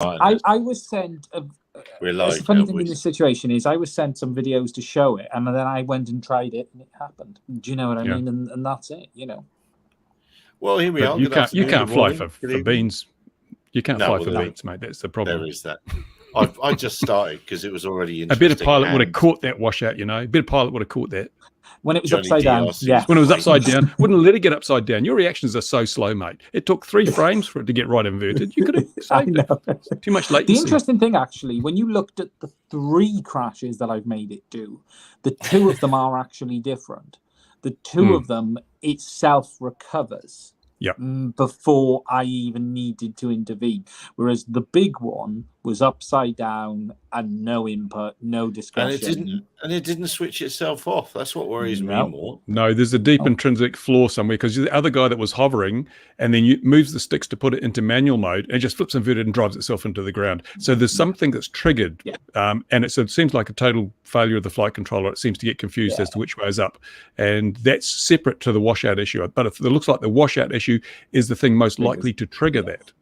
I was sent. The funny thing in this situation is I was sent some videos to show it, and then I went and tried it, and it happened. Do you know what I mean? And that's it. You know. Well, here we are. You can't fly for beans. You can't fly for beans, mate. That's the problem. There is that. I just started because it was already interesting. A better pilot would have caught that washout, you know. A better pilot would have caught that. When it was upside down. Yeah. When it was upside down. Wouldn't let it get upside down. Your reactions are so slow, mate. It took 3 frames for it to get right inverted. You could have saved it. Too much latency. The interesting thing, actually, when you looked at the 3 crashes that I've made it do, the 2 of them are actually different. The 2 of them, it self-recovers. Yep. Before I even needed to intervene. Whereas the big one was upside down and no input, no discussion. And it didn't switch itself off. That's what worries me more. No, there's a deep intrinsic flaw somewhere, because the other guy that was hovering and then moves the sticks to put it into manual mode and just flips inverted and drives itself into the ground. So there's something that's triggered. And it seems like a total failure of the flight controller. It seems to get confused as to which way is up. And that's separate to the washout issue. But it looks like the washout issue is the thing most likely to trigger that.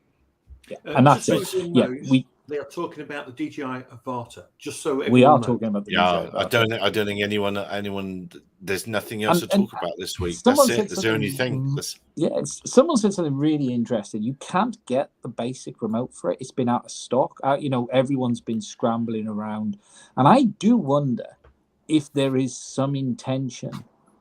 And that's it. They are talking about the DJI Avata, just so we are talking about the DJI Avata. I don't think anyone. There's nothing else to talk about this week. That's it. That's the only thing. Someone said something really interesting. You can't get the basic remote for it. It's been out of stock. Everyone's been scrambling around, and I do wonder if there is some intention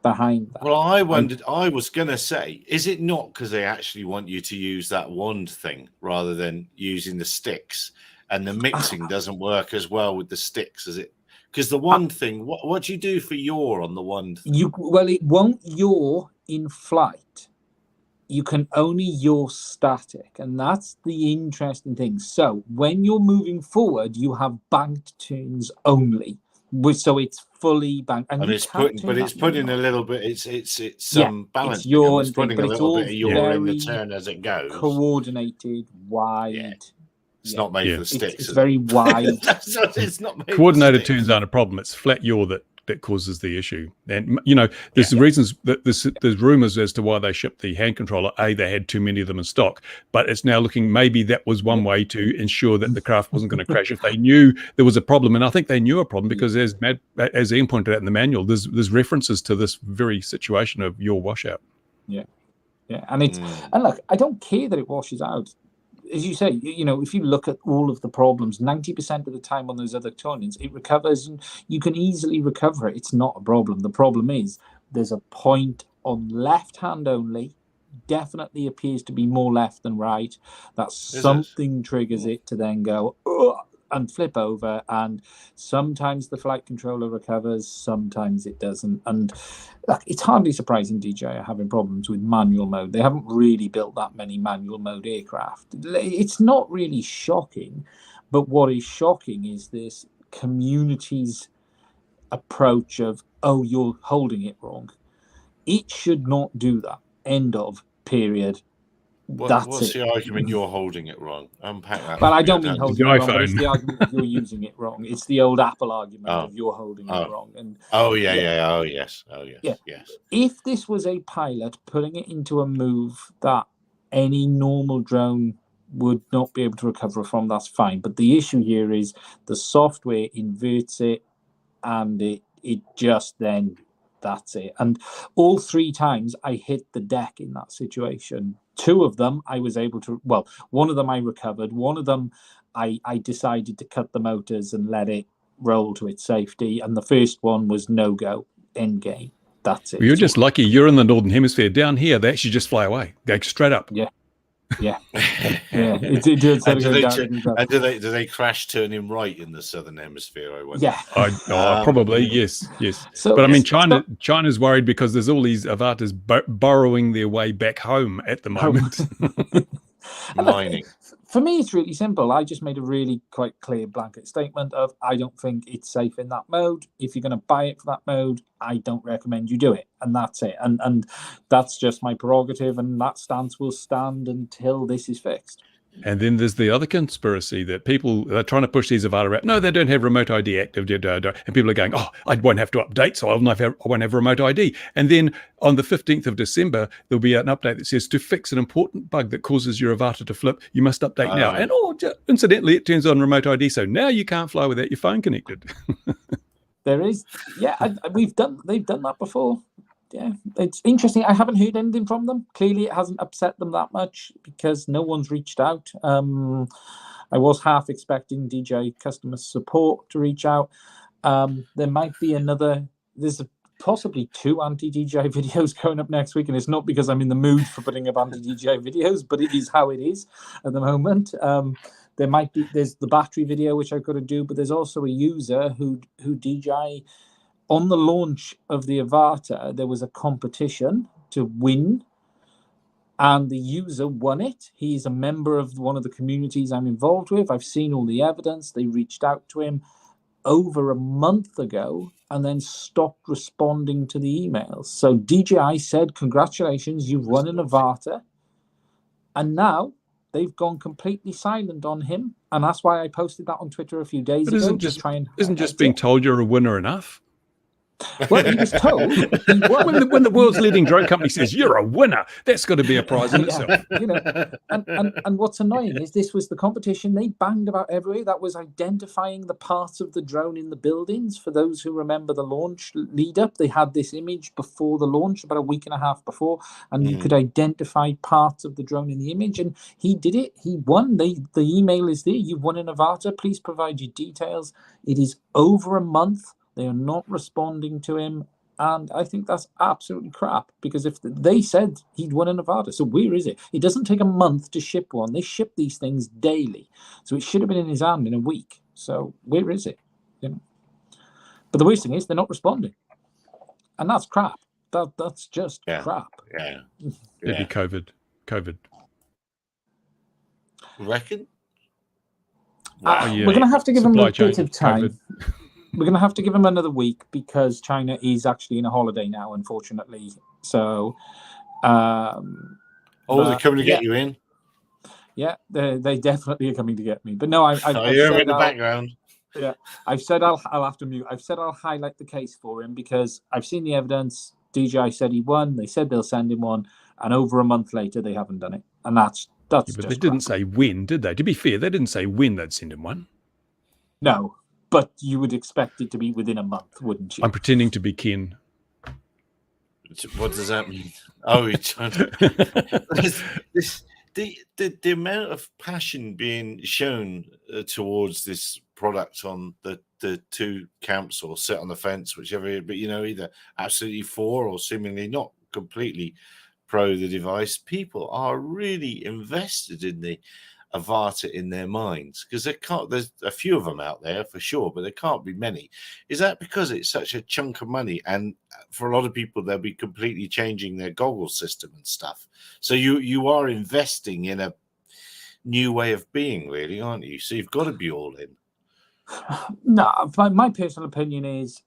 behind that. Well, I wondered. I was going to say, is it not because they actually want you to use that wand thing rather than using the sticks? And the mixing doesn't work as well with the sticks as it, because the one thing. What do you do for yaw on the one thing? It won't yaw in flight. You can only yaw static, and that's the interesting thing. So when you're moving forward, you have banked turns only, so it's fully banked. And it's putting a little bit. It's some balance. It's yaw it's putting a little bit of yaw in the turn as it goes. Coordinated, wide. Yeah. It's not made for the sticks. It's very wide. It's not made coordinated turns aren't a problem. It's flat yaw that causes the issue. And there's reasons that there's rumors as to why they shipped the hand controller. They had too many of them in stock, but it's now looking maybe that was one way to ensure that the craft wasn't going to crash if they knew there was a problem. And I think they knew a problem because as Ian pointed out in the manual, there's references to this very situation of yaw washout. Yeah, and it's and look, I don't care that it washes out. As you say, if you look at all of the problems, 90% of the time on those other tunings, it recovers and you can easily recover it. It's not a problem. The problem is there's a point on left hand only, definitely appears to be more left than right, that something triggers it to then go and flip over. And sometimes the flight controller recovers, sometimes it doesn't. And look, it's hardly surprising DJI are having problems with manual mode. They haven't really built that many manual mode aircraft. It's not really shocking, but what is shocking is this community's approach of, you're holding it wrong. It should not do that. End of, period. What's the argument you're holding it wrong? Unpack that. Well, I don't mean holding it wrong, but it's the argument that you're using it wrong. It's the old Apple argument of you're holding it wrong. And yes. If this was a pilot putting it into a move that any normal drone would not be able to recover from, that's fine. But the issue here is the software inverts it, and it just then, that's it. And all 3 times I hit the deck in that situation. 2 of them I was able to, one of them I recovered. One of them I decided to cut the motors and let it roll to its safety. And the first one was no go, end game. That's it. Well, you're just lucky. You're in the Northern Hemisphere. Down here, they actually just fly away. Go straight up. Yeah. And do they crash turning right in the Southern Hemisphere? I wonder. Probably yes. So, but I mean, China's worried because there's all these Avatas burrowing their way back home at the moment. Mining. For me, it's really simple. I just made a really quite clear blanket statement of I don't think it's safe in that mode. If you're going to buy it for that mode, I don't recommend you do it. And that's it. And that's just my prerogative. And that stance will stand until this is fixed. And then there's the other conspiracy that people are trying to push these Avata out. No, they don't have remote ID active. And people are going, oh, I won't have to update, so I won't have remote ID. And then on the 15th of December, there'll be an update that says, to fix an important bug that causes your Avata to flip, you must update now. And incidentally, it turns on remote ID, so now you can't fly without your phone connected. There is, they've done that before. Yeah, it's interesting. I haven't heard anything from them. Clearly, it hasn't upset them that much because no one's reached out. I was half expecting DJI customer support to reach out. There might be there's possibly 2 anti-DJI videos going up next week, and it's not because I'm in the mood for putting up anti-DJI videos, but it is how it is at the moment. There's the battery video, which I've got to do, but there's also a user who DJI, on the launch of the Avata, there was a competition to win, and the user won it. He's a member of one of the communities I'm involved with. I've seen all the evidence. They reached out to him over a month ago and then stopped responding to the emails. So DJI said, congratulations, you've won an Avata. And now they've gone completely silent on him. And that's why I posted that on Twitter a few days ago. Isn't just being told you're a winner enough? Well, he was told he won. When the world's leading drone company says you're a winner, that's got to be a prize in itself. And what's annoying is this was the competition they banged about everywhere. That was identifying the parts of the drone in the buildings. For those who remember the launch lead up, they had this image before the launch, about a week and a half before, and you could identify parts of the drone in the image. And he did it. He won. The email is there. You've won an Avata. Please provide your details. It is over a month. They are not responding to him, and I think that's absolutely crap, because if they said he'd won an Avata, so where is it? It doesn't take a month to ship one. They ship these things daily, so it should have been in his hand in a week. So where is it? But the worst thing is they're not responding, and that's crap. That's just crap. Yeah. Maybe COVID. Reckon? We're going to have to give him a bit of time. We're going to have to give him another week because China is actually in a holiday now, unfortunately. So, they're coming to get you in. Yeah, they definitely are coming to get me. But no, I've you're in the background. Yeah, I've said I'll have to mute. I've said I'll highlight the case for him because I've seen the evidence. DJI said he won. They said they'll send him one, and over a month later, they haven't done it. And that's. But they didn't say when, did they? To be fair, they didn't say when they'd send him one. No. But you would expect it to be within a month, wouldn't you? I'm pretending to be Ken. What does that mean? Oh, you're trying to... the amount of passion being shown towards this product on the 2 camps, or sit on the fence, whichever, but either absolutely for or seemingly not completely pro the device. People are really invested in the Avata in their minds, because there's a few of them out there for sure, but there can't be many. Is that because it's such a chunk of money, and for a lot of people they'll be completely changing their goggle system and stuff? So you are investing in a new way of being, really, aren't you? So you've got to be all in. No, my personal opinion is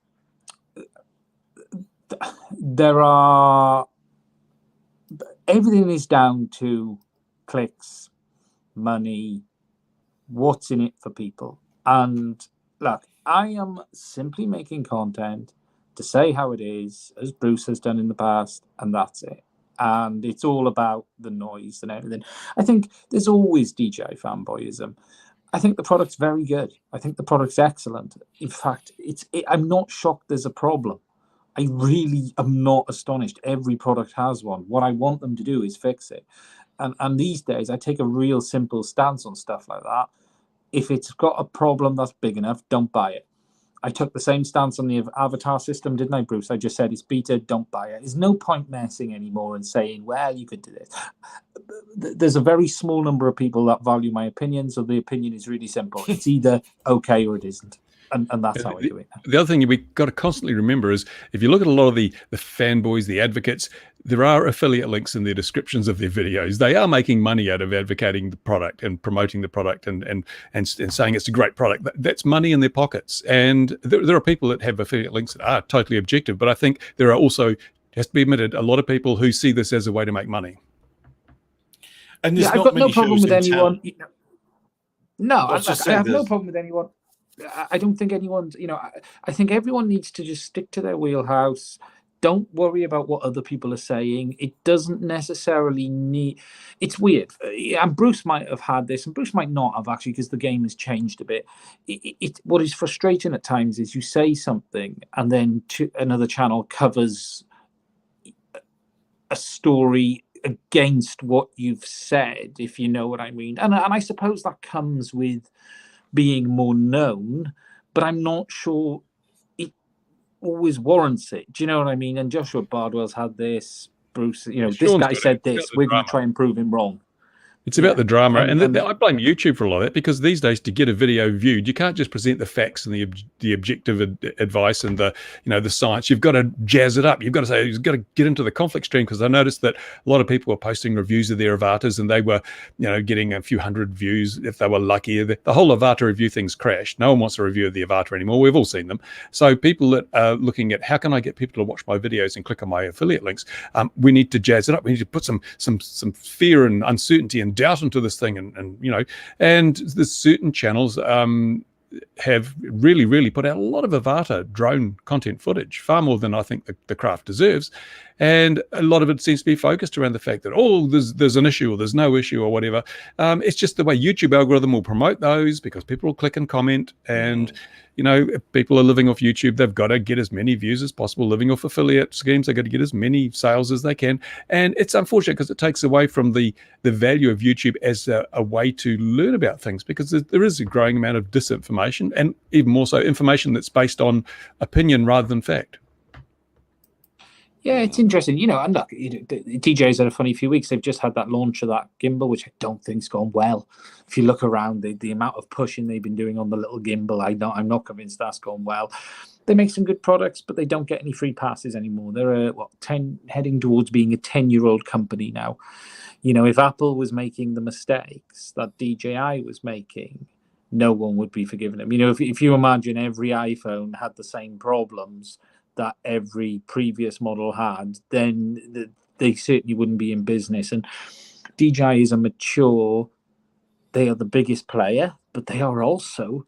everything is down to clicks, money, what's in it for people. And look, I am simply making content to say how it is, as Bruce has done in the past, and that's it. And it's all about the noise and everything. I think there's always DJI fanboyism. I think the product's very good. I think the product's excellent. In fact, I'm not shocked there's a problem. I really am not astonished. Every product has one. What I want them to do is fix it. And these days, I take a real simple stance on stuff like that. If it's got a problem that's big enough, don't buy it. I took the same stance on the Avatar system, didn't I, Bruce? I just said it's beta, don't buy it. There's no point messing anymore and saying, well, you could do this. There's a very small number of people that value my opinion, so the opinion is really simple. It's either okay or it isn't. And that's how I do it. The other thing we've got to constantly remember is, if you look at a lot of the fanboys, the advocates, there are affiliate links in their descriptions of their videos. They are making money out of advocating the product and promoting the product and saying it's a great product. That's money in their pockets. And there are people that have affiliate links that are totally objective. But I think there are also, has to be admitted, a lot of people who see this as a way to make money. And there's I've not got no many problem shows with in anyone. town. No, I was just I saying have no there's- problem with anyone. I don't think anyone's, I think everyone needs to just stick to their wheelhouse. Don't worry about what other people are saying. It doesn't necessarily need. It's weird. And Bruce might have had this, and Bruce might not have actually, because the game has changed a bit. What is frustrating at times is you say something, and then another channel covers a story against what you've said, if you know what I mean. And I suppose that comes with being more known, but I'm not sure it always warrants it. Do you know what I mean? And Joshua Bardwell's had this. Bruce, this guy said this. We're going to try and prove him wrong. It's about the drama, and and I blame YouTube for a lot of that, because these days, to get a video viewed, you can't just present the facts and the objective advice and the science. You've got to jazz it up. You've got to say, you've got to get into the conflict stream, because I noticed that a lot of people were posting reviews of their avatars, and they were getting a few hundred views if they were lucky. The whole avatar review thing's crashed. No one wants a review of the avatar anymore. We've all seen them. So people that are looking at how can I get people to watch my videos and click on my affiliate links, we need to jazz it up. We need to put some fear and uncertainty and doubt into this thing, and there's certain channels have really put out a lot of avatar drone content footage, far more than I think the craft deserves, and a lot of it seems to be focused around the fact that there's an issue or there's no issue or whatever. It's just the way YouTube algorithm will promote those, because people will click and comment, and if people are living off YouTube, they've got to get as many views as possible. Living off affiliate schemes, they've got to get as many sales as they can. And it's unfortunate, because it takes away from the value of YouTube as a way to learn about things, because there is a growing amount of disinformation, and even more so information that's based on opinion rather than fact. Yeah, it's interesting, and look, DJI's had a funny few weeks. They've just had that launch of that gimbal, which I don't think's gone well. If you look around, the amount of pushing they've been doing on the little gimbal, I'm not convinced that's gone well. They make some good products, but they don't get any free passes anymore. They're heading towards being a 10-year-old company now. If Apple was making the mistakes that DJI was making, no one would be forgiving them. If you imagine every iPhone had the same problems that every previous model had, then they certainly wouldn't be in business. And DJI is they are the biggest player, but they are also,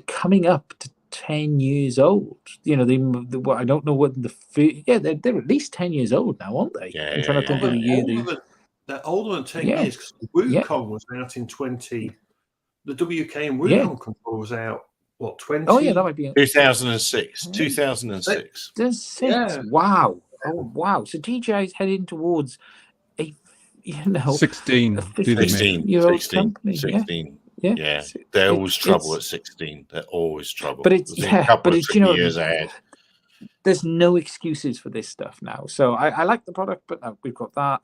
coming up to 10 years old. I don't know what they're at least 10 years old now, aren't they? Yeah, I'm trying to think of the year. They're older than 10 years, because Wukong was out in 20. The WK and Wukong control was out, 20? Oh, yeah, that might be 2006. 2006. Yeah. Wow. Oh, wow. So DJI is heading towards a 16. a 15-year-old company. 16. Yeah. Yeah. They're always trouble at 16. They're always trouble. But it's a couple of years ahead. There's no excuses for this stuff now. So I like the product, but no, we've got that.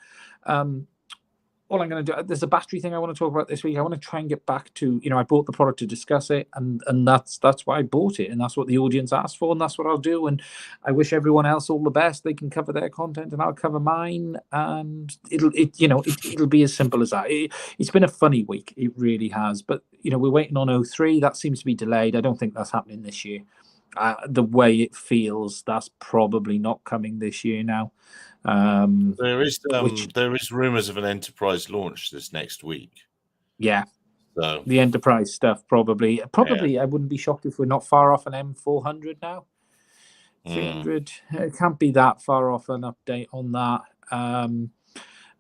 All I'm going to do, there's a battery thing I want to talk about this week. I want to try and get back to, I bought the product to discuss it, and that's why I bought it, and that's what the audience asked for, and that's what I'll do. And I wish everyone else all the best. They can cover their content, and I'll cover mine, and it'll be as simple as that. It's been a funny week, it really has. But we're waiting on 03. That seems to be delayed. I don't think that's happening this year. The way it feels, that's probably not coming this year now. There is rumors of an enterprise launch this next week. Yeah. So the enterprise stuff probably. I wouldn't be shocked if we're not far off an M400 now. 300. It can't be that far off an update on that.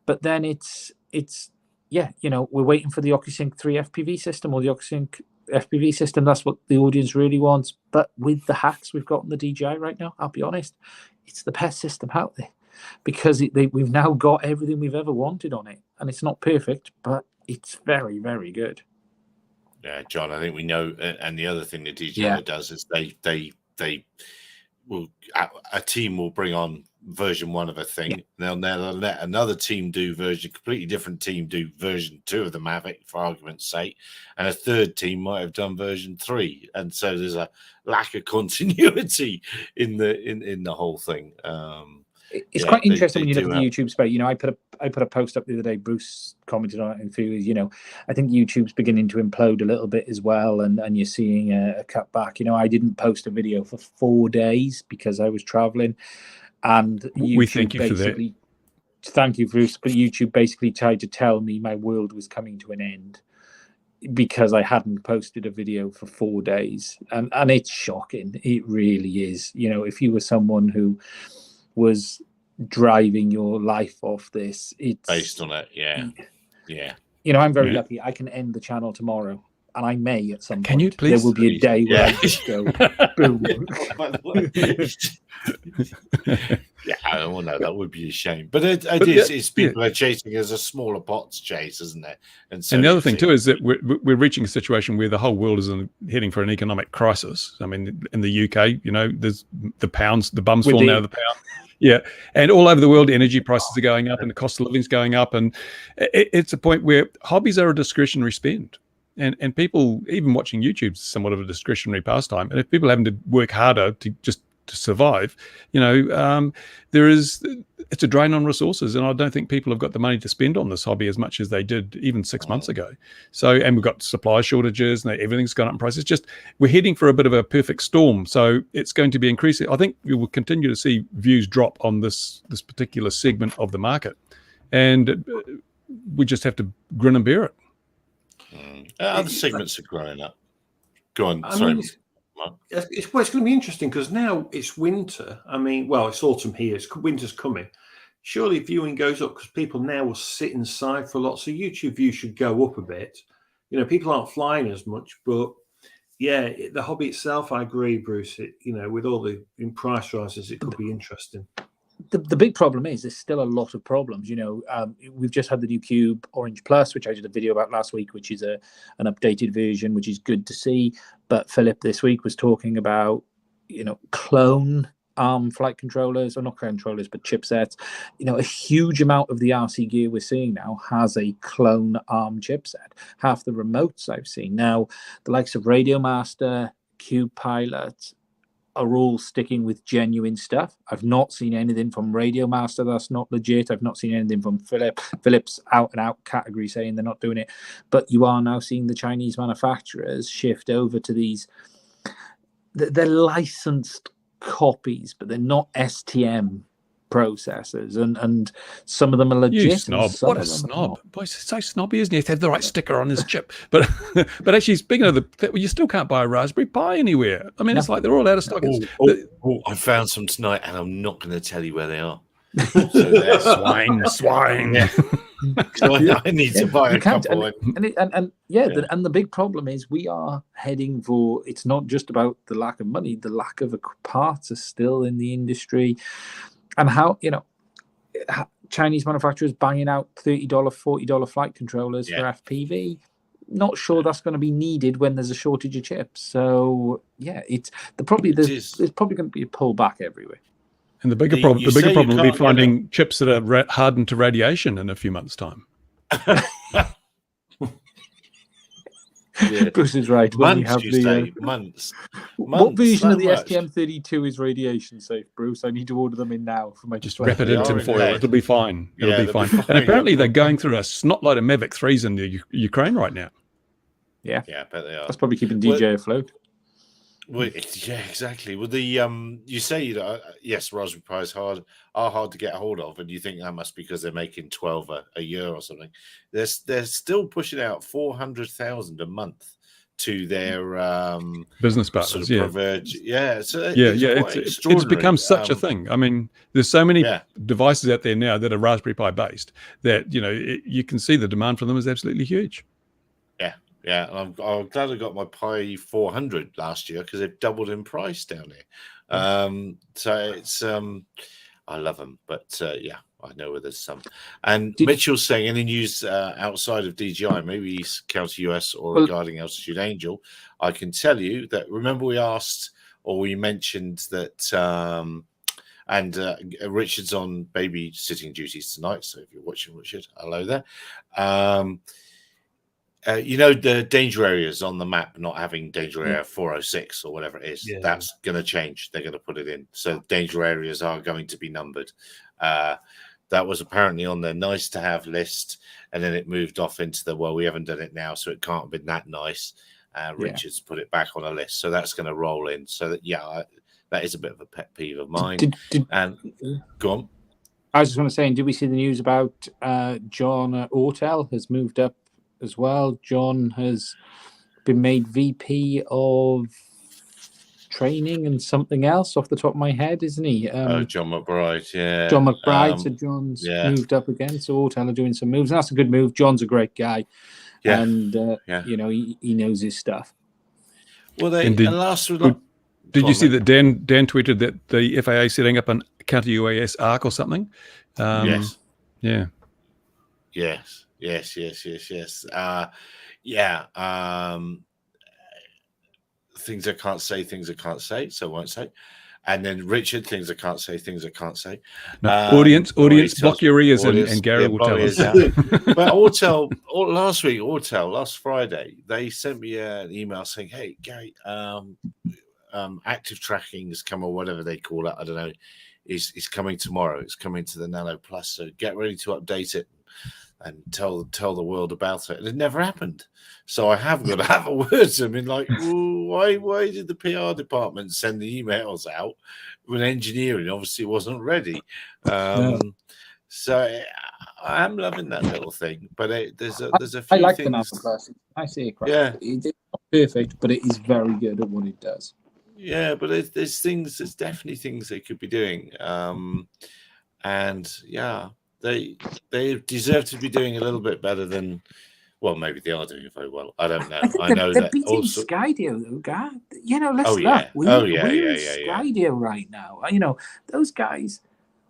But then it's we're waiting for the OcuSync 3 FPV system, or the OcuSync FPV system. That's what the audience really wants. But with the hacks we've got on the DJI right now, I'll be honest, it's the best system out there, because we've now got everything we've ever wanted on it, and it's not perfect, but it's very, very good. Yeah, John, I think we know. And the other thing that DJI does is they will, a team will bring on version 1 of a thing. They'll let another team do completely different team do version 2 of the Mavic, for argument's sake, and a third team might have done version 3, and so there's a lack of continuity in the whole thing. It's quite interesting when you look at the YouTube space. I put a post up the other day. Bruce commented on it, and feels, I think YouTube's beginning to implode a little bit as well, and you're seeing a cutback. I didn't post a video for 4 days because I was traveling, and YouTube we thank you basically, Thank you, Bruce. But YouTube basically tried to tell me my world was coming to an end because I hadn't posted a video for 4 days. And it's shocking. It really is. You know, if you were someone who was driving your life off this, it's based on it. Yeah. You know, I'm very lucky. I can end the channel tomorrow, and I may at some point. Can you please? There will be a day where I just go boom. Oh no, that would be a shame. But it's people are chasing as a smaller bots chase, isn't it? And so the other thing too is that we're reaching a situation where the whole world is heading for an economic crisis. I mean, in the UK, you know, there's the bums falling out of the pound. Yeah, and all over the world, energy prices are going up, and the cost of living is going up, and it's a point where hobbies are a discretionary spend, and people, even watching YouTube is somewhat of a discretionary pastime. And if people are having to work harder to survive, you know, it's a drain on resources, and I don't think people have got the money to spend on this hobby as much as they did even 6 months ago. So, and we've got supply shortages, and everything's gone up in price. It's just, we're heading for a bit of a perfect storm. So it's going to be increasing. I think we will continue to see views drop on this particular segment of the market, and we just have to grin and bear it. Other segments are growing up. Go on. It's going to be interesting because now it's winter. I mean, well, it's autumn here. Winter's coming. Surely viewing goes up because people now will sit inside for a lot. So YouTube views should go up a bit. You know, people aren't flying as much, but yeah, the hobby itself, I agree, Bruce. You know, with all the price rises, it could be interesting. The big problem is there's still a lot of problems. You know, we've just had the new Cube Orange Plus, which I did a video about last week, which is an updated version, which is good to see. But Philip this week was talking about, you know, clone ARM flight controllers, or not controllers, but chipsets. You know, a huge amount of the RC gear we're seeing now has a clone ARM chipset. Half the remotes I've seen now, the likes of Radio Master, Cube Pilot, are all sticking with genuine stuff. I've not seen anything from Radio Master that's not legit. I've not seen anything from Philips out and out category saying they're not doing it. But you are now seeing the Chinese manufacturers shift over to these. They're licensed copies, but they're not STM processors, and some of them are legit. You snob! What a snob! Boy, he's so snobby, isn't he? To have the right sticker on his chip. But actually, speaking of you still can't buy a Raspberry Pi anywhere. I mean, it's like they're all out of stock. I found some tonight, and I'm not going to tell you where they are. So they're swine. Yeah. So I need to buy a couple. And the big problem is we are heading for. It's not just about the lack of money; the lack of parts are still in the industry. And how, you know, Chinese manufacturers banging out $30, $40 flight controllers for FPV. Not sure that's going to be needed when there's a shortage of chips. So yeah, there's probably going to be a pullback everywhere. And the bigger problem will be finding chips that are hardened to radiation in a few months' time. Yeah. Bruce is right. Months. What version of the STM32 is radiation safe, Bruce? I need to order them in now for my. Just wrap it in tinfoil. It'll be fine. It'll be fine. And apparently they're going through a snotload of Mavic 3s in the Ukraine right now. Yeah, I bet they are. That's probably keeping DJ afloat. Well, yeah, exactly. Well, you say that yes, Raspberry Pis are hard to get a hold of, and you think that must be because they're making 12 a year or something. They're still pushing out 400,000 a month to their business partners. Sort of So it's become such a thing. I mean, there's so many devices out there now that are Raspberry Pi based that you can see the demand for them is absolutely huge. Yeah, and I'm glad I got my Pi 400 last year because they've doubled in price down here. So it's I love them, but I know where there's some. And Mitchell's saying any news outside of DJI, maybe counter US or regarding Altitude Angel. I can tell you that. Remember, we asked or we mentioned that. And Richard's on babysitting duties tonight. So if you're watching, Richard, hello there. The danger areas on the map not having danger area 406 or whatever it is, that's going to change. They're going to put it in. So danger areas are going to be numbered. That was apparently on their nice to have list. And then it moved off into we haven't done it now. So it can't have been that nice. Richard's put it back on a list. So that's going to roll in. So that is a bit of a pet peeve of mine. Go on. I was just going to say, did we see the news about John Ortel has moved up as well? John has been made VP of training and something else off the top of my head, isn't he? John McBride, yeah. John McBride, so John's moved up again. So Ortel are doing some moves. And that's a good move. John's a great guy. Yeah. And, you know, he knows his stuff. Well, did you see that Dan tweeted that the FAA setting up an counter UAS arc or something? Yes. Yeah. Yes. Things I can't say, so I won't say. And then Richard, things I can't say. No, audience, block your ears, and Gary will tell us. But last Friday, they sent me an email saying, "Hey, Gary, active tracking has come, or whatever they call it. I don't know. Is coming tomorrow. It's coming to the Nano Plus. So get ready to update it and tell the world about it." And it never happened. So I have got to have a word to them. In like, why did the PR department send the emails out when engineering obviously wasn't ready? So I am loving that little thing, but there's a few I like things. the Nano Plus. I see it. Yeah, it's not perfect, but it is very good at what it does. Yeah, but there's definitely things they could be doing, and yeah, they deserve to be doing a little bit better than. Well, maybe they are doing it very well. I don't know. I know they're that beating also. Skydio, though, guy. You know, let's look. Yeah. We're in Skydio right now. You know, those guys.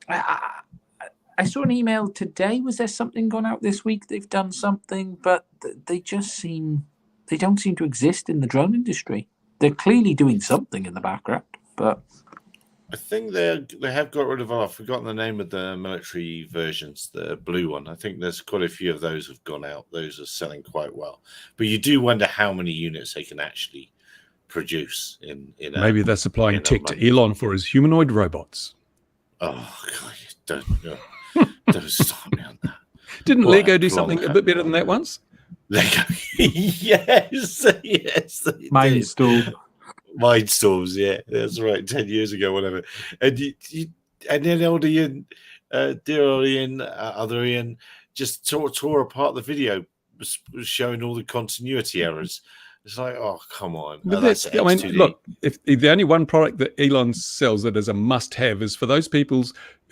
I saw an email today. Was there something gone out this week? They've done something, but they don't seem to exist in the drone industry. They're clearly doing something in the background, but I think they have got rid of. I've forgotten the name of the military versions, the blue one. I think there's quite a few of those have gone out. Those are selling quite well, but you do wonder how many units they can actually produce in maybe they're supplying tech to Elon for his humanoid robots. Oh God, don't start me on that. Didn't Lego do something a bit better than that once? Lego, yes. Mindstorms, yeah, that's right. 10 years ago, whatever. And then old Ian, dear old Ian, other Ian, just tore apart the video, showing all the continuity errors. It's like, oh, come on. But look, if the only one product that Elon sells that is a must-have is for those people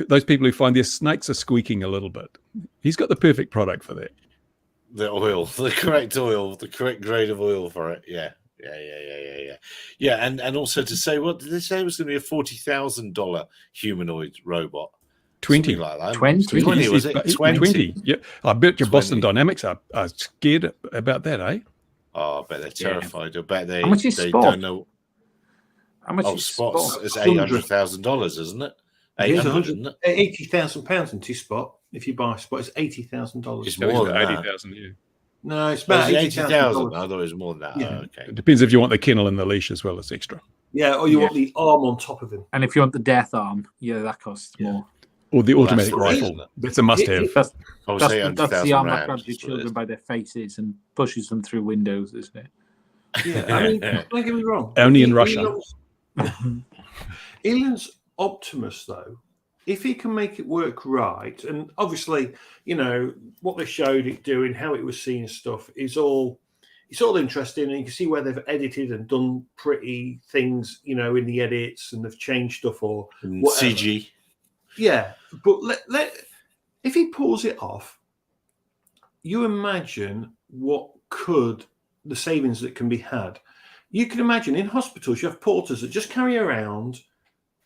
who find their snakes are squeaking a little bit. He's got the perfect product for that. The oil, the correct grade of oil for it. Yeah. And also to say, what did they say it was going to be a $40,000 humanoid robot? 20 something like that. 20 was it? 20. Yeah, I bet your Boston Dynamics are scared about that, eh? Oh, I bet they're terrified. I bet they. How much is they Spot? don't know. How much is Spots? Spot? It's $800,000, isn't it? 800, £80,000 in Spot. If you buy a Spot, it's $80,000. It's more than 80,000. Yeah. No, it's about $80,000. I thought it was more than that. Yeah. Oh, okay. It depends if you want the kennel and the leash as well as extra. Yeah, or you want the arm on top of him. And if you want the death arm, that costs more. Or the automatic rifle. That's a must-have. That's the arm that grabs your Rams, children by their faces and pushes them through windows, isn't it? Yeah, I mean, don't get me wrong. Only in Russia. Elon's Optimus, though, if he can make it work right, and obviously, what they showed it doing, how it was seeing stuff, it's all interesting, and you can see where they've edited and done pretty things, in the edits, and they've changed stuff or whatever. CG. Yeah, but if he pulls it off, you imagine the savings that can be had. You can imagine in hospitals, you have porters that just carry around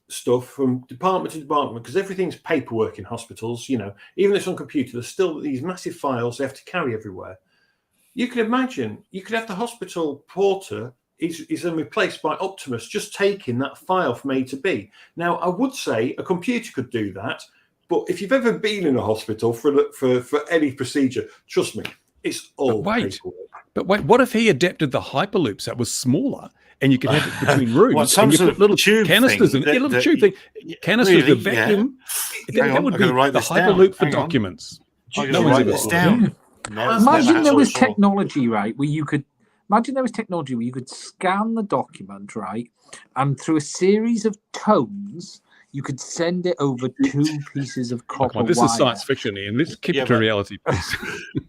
stuff from department to department because everything's paperwork in hospitals. Even if it's on computer, there's still these massive files they have to carry everywhere. You can imagine you could have the hospital porter is then replaced by Optimus just taking that file from A to B. Now, I would say a computer could do that, but if you've ever been in a hospital for any procedure, trust me, it's all paperwork. But wait, what if he adapted the Hyperloop so it was smaller and you could have it between rooms and you put little canisters in it? A little tube thing. Canisters with vacuum. Yeah. That would be the Hyperloop for documents. No one's ever down. Imagine there was technology, right, where you could scan the document, right, and through a series of tones, You could send it over 2 pieces of copper Come on, this wire. is science fiction, Ian. Let's keep it to reality, please.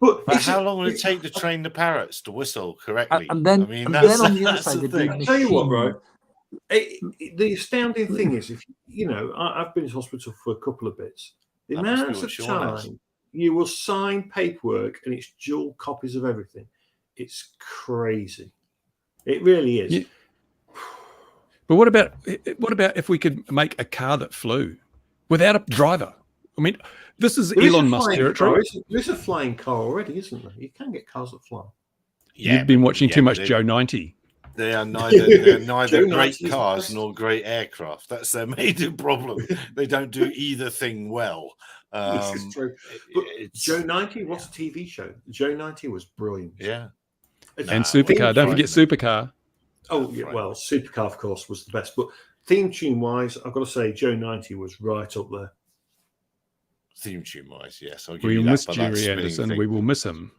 But how long will it take to train the parrots to whistle correctly? And then, I mean, and that's, then on the other that's side, the they're doing thing. I'll tell you what, machine. right? The astounding thing is, if you know, I've been in hospital for a couple of bits. The That must be amount what of Sean is. time you will sign paperwork and it's dual copies of everything. It's crazy. It really is. Yeah. But what about if we could make a car that flew without a driver? I mean, this is Elon Musk territory. There's a flying car already, isn't there? You can get cars that fly. Yeah, You've been watching too much Joe 90. They are neither Joe great 90 is cars the nor great aircraft. That's their major problem. They don't do either thing well. This is true. But Joe 90, what's a TV show? Joe 90 was brilliant. Yeah. And Supercar. Don't forget Supercar. Oh, yeah. Well, Supercar, of course, was the best. But theme tune wise, I've got to say, Joe 90 was right up there. Theme tune wise, yes. I'll give We you miss that, Jerry Anderson. thing. We will miss him.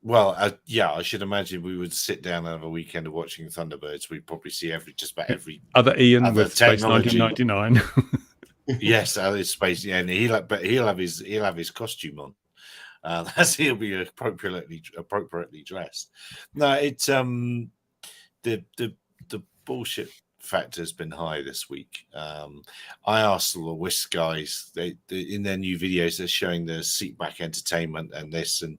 Well, yeah, I should imagine we would sit down and have a weekend of watching Thunderbirds. We'd probably see just about every other Ian other with Space technology. 1999. Yes, his space. Yeah, and he'll have his costume on. He'll be appropriately dressed. No, it's the bullshit factor has been high this week. I asked all the Whisk guys. They in their new videos they're showing the seat back entertainment and this and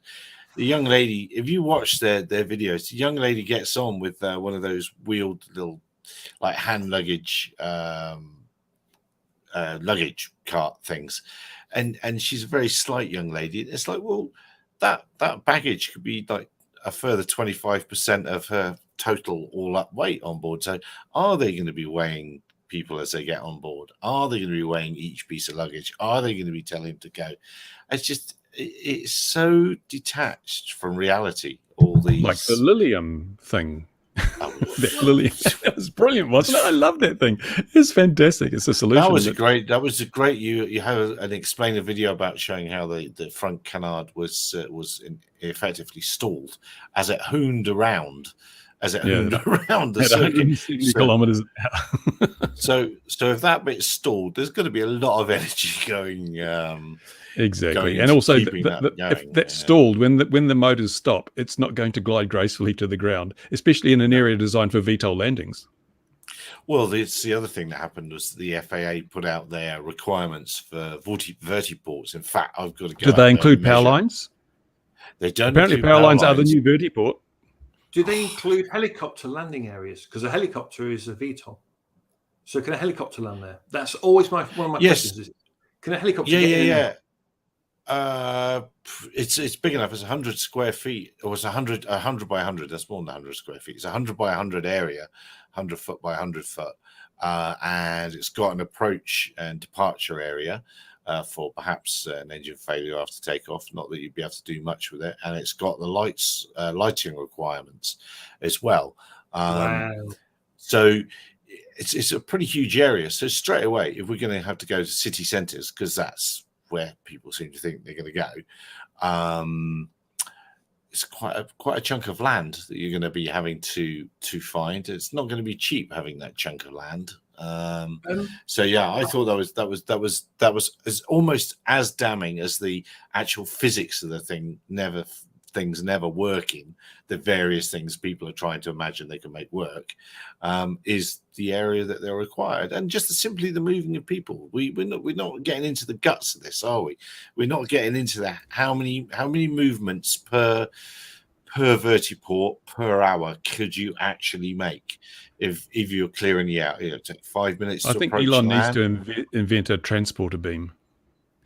the young lady. If you watch their videos, the young lady gets on with one of those wheeled little like hand luggage. Luggage cart things, and she's a very slight young lady. It's like, well, that baggage could be like a further 25% of her total all up weight on board. So are they going to be weighing people as they get on board? Are they going to be weighing each piece of luggage? Are they going to be telling them to go? It's just it's so detached from reality. All these like the Lilium thing. That was brilliant, wasn't it? I love that thing. It's fantastic. It's a solution. That was a great. You had an explainer video about showing how the front canard was effectively stalled as it hooned around, the circuit. Kilometers. So if that bit's stalled, there's going to be a lot of energy going. Exactly, and also if that's stalled, when the motors stop, it's not going to glide gracefully to the ground, especially in an area designed for VTOL landings. Well, it's the other thing that happened was the FAA put out their requirements for vertiports. In fact, I've got to go. Do they include power lines? They don't. Apparently, power lines are the new vertiport. Do they include helicopter landing areas? Because a helicopter is a VTOL. So can a helicopter land there? That's always one of my questions. Is, can a helicopter get in there? It's big enough. It's 100 square feet. It was 100 by 100. That's more than 100 square feet. It's 100 by 100 area, 100 foot by 100 foot. And it's got an approach and departure area for perhaps an engine failure after takeoff. Not that you'd be able to do much with it. And it's got the lighting requirements as well. Wow. So it's a pretty huge area. So straight away, if we're going to have to go to city centres, because that's where people seem to think they're going to go, it's quite a chunk of land that you're going to be having to find. It's not going to be cheap having that chunk of land. So yeah, I thought that was as almost as damning as the actual physics of the thing. Things never working, the various things people are trying to imagine they can make work, is the area that they're required, and just simply the moving of people. We're not getting into the guts of this, are we? We're not getting into that. How many movements per vertiport per hour could you actually make if you're clearing the out? Take 5 minutes. I think Elon needs to invent a transporter beam.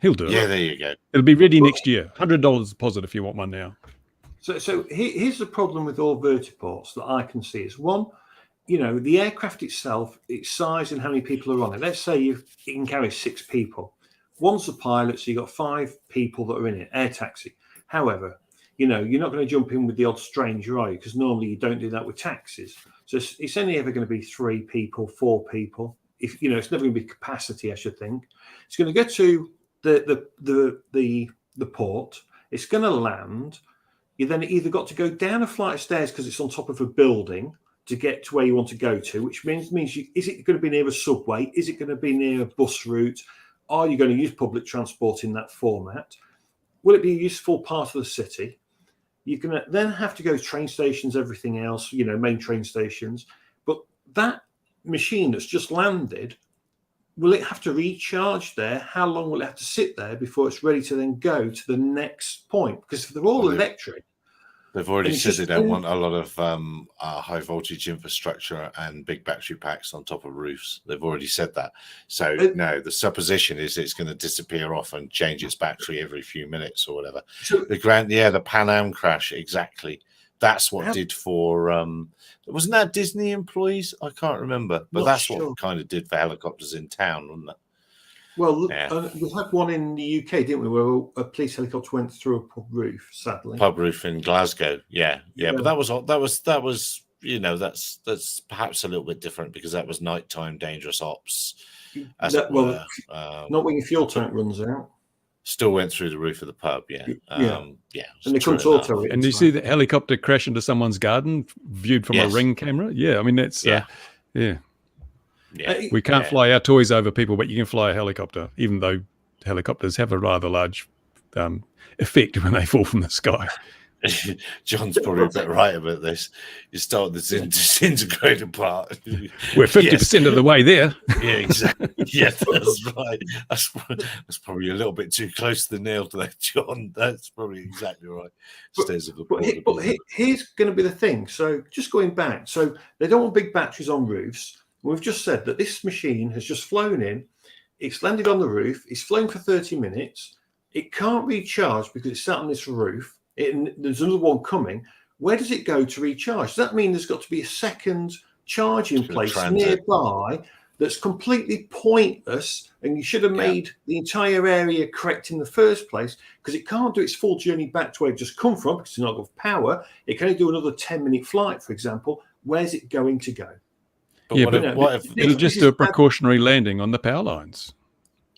He'll do it. Yeah, there you go. It'll be ready next year. $100 deposit if you want one now. So here's the problem with all vertiports that I can see is one, the aircraft itself, its size and how many people are on it. Let's say it can carry 6 people. One's the pilot, so you've got 5 people that are in it, air taxi. However, you're not going to jump in with the odd stranger, are you? Because normally you don't do that with taxis. So it's only ever going to be 3 people, 4 people. It's never going to be capacity, I should think. It's going to go to the port. It's going to land. You then either got to go down a flight of stairs because it's on top of a building, to get to where you want to go to, which means is it going to be near a subway? Is it going to be near a bus route? Are you going to use public transport in that format? Will it be a useful part of the city? You're going to then have to go to train stations, everything else, main train stations. But that machine that's just landed, will it have to recharge there? How long will it have to sit there before it's ready to then go to the next point? Because if they're all electric, they've already said they don't want a lot of high voltage infrastructure and big battery packs on top of roofs. They've already said that. So no, the supposition is it's going to disappear off and change its battery every few minutes or whatever. So, the Pan Am crash, exactly. That's what did for wasn't that Disney employees? I can't remember, but that's what kind of did for helicopters in town, wasn't it? Well, we had one in the UK, didn't we, where a police helicopter went through a pub roof, sadly. Pub roof in Glasgow, yeah. But that was that's perhaps a little bit different because that was nighttime dangerous ops. Not when your fuel tank runs out. Still went through the roof of the pub, and they couldn't auto it. And you see the helicopter crash into someone's garden, viewed from a Ring camera. Yeah, I mean that's we can't fly our toys over people, but you can fly a helicopter, even though helicopters have a rather large effect when they fall from the sky. John's probably a bit right about this. You start the disintegrated part. We're 50% of the way there. Yeah, exactly. Yeah, that's right. That's probably a little bit too close to the nail to that, John. That's probably exactly right. But here's going to be the thing. So just going back, so they don't want big batteries on roofs. We've just said that this machine has just flown in. It's landed on the roof. It's flown for 30 minutes. It can't recharge because it's sat on this roof. There's another one coming. Where does it go to recharge? Does that mean there's got to be a second charging place nearby that's completely pointless, and you should have made the entire area correct in the first place, because it can't do its full journey back to where it just come from because it's not got power. It can only do another 10-minute flight, for example. Where's it going to go? But what if it'll just do a precautionary landing on the power lines?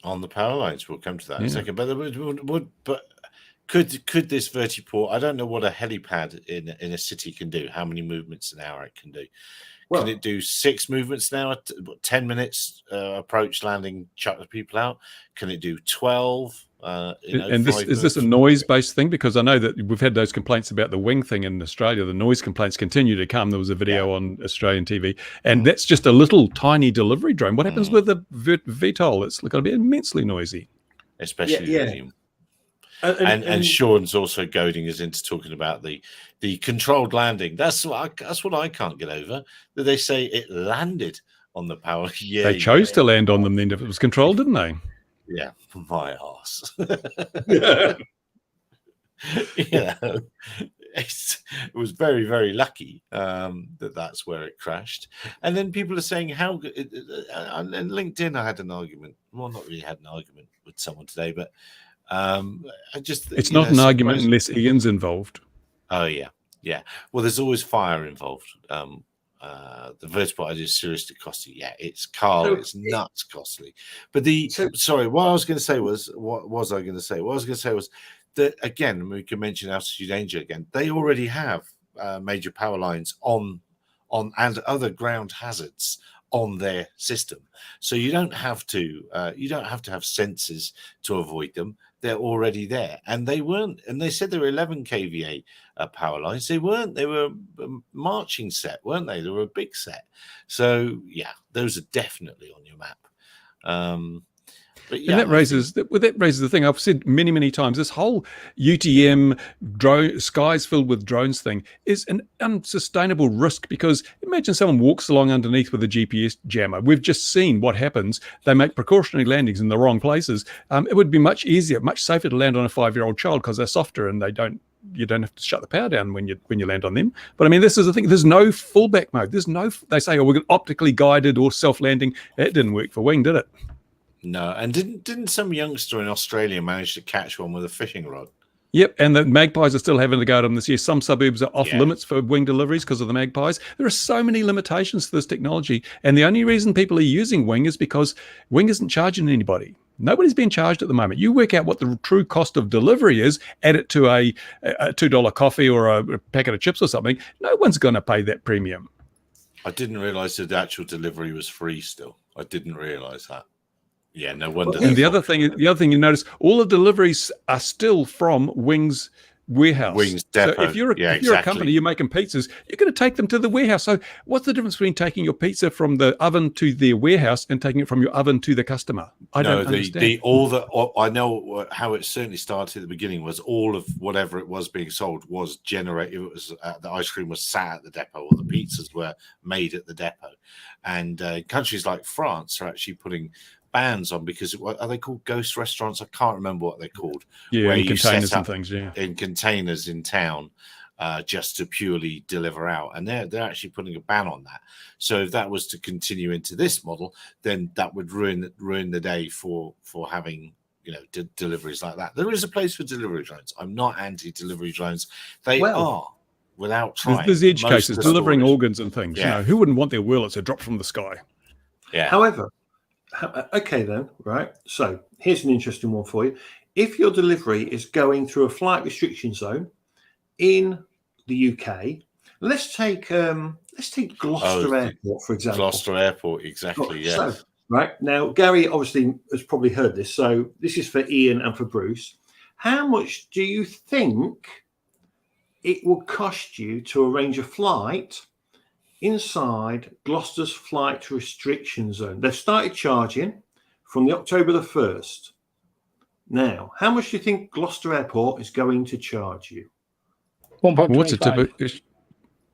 On the power lines, we'll come to that in a second. But could this vertiport? I don't know what a helipad in a city can do. How many movements an hour it can do? Can it do 6 movements an hour? 10 minutes approach, landing, chuck the people out? Can it do 12? And is this a noise-based thing? Because I know that we've had those complaints about the wing thing in Australia. The noise complaints continue to come. There was a video on Australian TV, and that's just a little tiny delivery drone. What happens with the VTOL? It's going to be immensely noisy. Especially and Sean's also goading us into talking about the controlled landing. That's what I can't get over. That they say it landed on the power. Yeah, they chose to land on them then if it was controlled, didn't they? Yeah, my arse. It was very, very lucky that's where it crashed. And then people are saying how good. And LinkedIn, I had an argument. Well, not really had an argument with someone today, but it's not an argument unless Ian's involved. Oh yeah. Well, there's always fire involved. The vertiport is seriously costly. Yeah, it's nuts costly. But what I was going to say was that again, we can mention altitude danger again. They already have major power lines on and other ground hazards on their system, so you don't have to have sensors to avoid them. They're already there, and they weren't. And they said they were 11 kVA power lines. They weren't. They were a marching set, weren't they? They were a big set. So yeah, those are definitely on your map. And that raises the thing I've said many times. This whole UTM drone skies filled with drones thing is an unsustainable risk, because imagine someone walks along underneath with a GPS jammer. We've just seen what happens. They make precautionary landings in the wrong places. It would be much easier, much safer to land on a 5-year-old child because they're softer and you don't have to shut the power down when you land on them. But I mean, this is the thing. There's no fallback mode. They say, we're optically guided or self-landing. That didn't work for wing, did it? No, and didn't some youngster in Australia manage to catch one with a fishing rod? Yep, and the magpies are still having to go at them this year. Some suburbs are off limits for wing deliveries because of the magpies. There are so many limitations to this technology, and the only reason people are using wing is because wing isn't charging anybody. Nobody's being charged at the moment. You work out what the true cost of delivery is, add it to a $2 coffee or a packet of chips or something. No one's going to pay that premium. I didn't realise that the actual delivery was free still. I didn't realise that. Yeah, no wonder. And the other thing you notice, all the deliveries are still from Wings warehouse. Wings depot. So if you're a company, you're making pizzas, you're going to take them to the warehouse. So what's the difference between taking your pizza from the oven to their warehouse and taking it from your oven to the customer? I don't understand. I know how it certainly started at the beginning was all of whatever it was being sold was generated. It was the ice cream was sat at the depot, or the pizzas were made at the depot. And countries like France are actually putting bans on, because are they called ghost restaurants? I can't remember what they're called. Yeah, where in containers and things. Yeah, in containers in town, just to purely deliver out, and they're actually putting a ban on that. So if that was to continue into this model, then that would ruin the day for having deliveries like that. There is a place for delivery drones. I'm not anti-delivery drones. They are. Without trying, there's edge cases, delivering organs and things. Yeah. Who wouldn't want their wallets to drop from the sky? Yeah. However, okay then, right? So here's an interesting one for you. If your delivery is going through a flight restriction zone in the UK, let's take Gloucester Airport, for example. Gloucester Airport, exactly, yeah. So, right, now, Gary obviously has probably heard this, so this is for Ian and for Bruce. How much do you think it will cost you to arrange a flight inside Gloucester's flight restriction zone? They've started charging from the October the 1st. Now, how much do you think Gloucester Airport is going to charge you? 1.25. What's it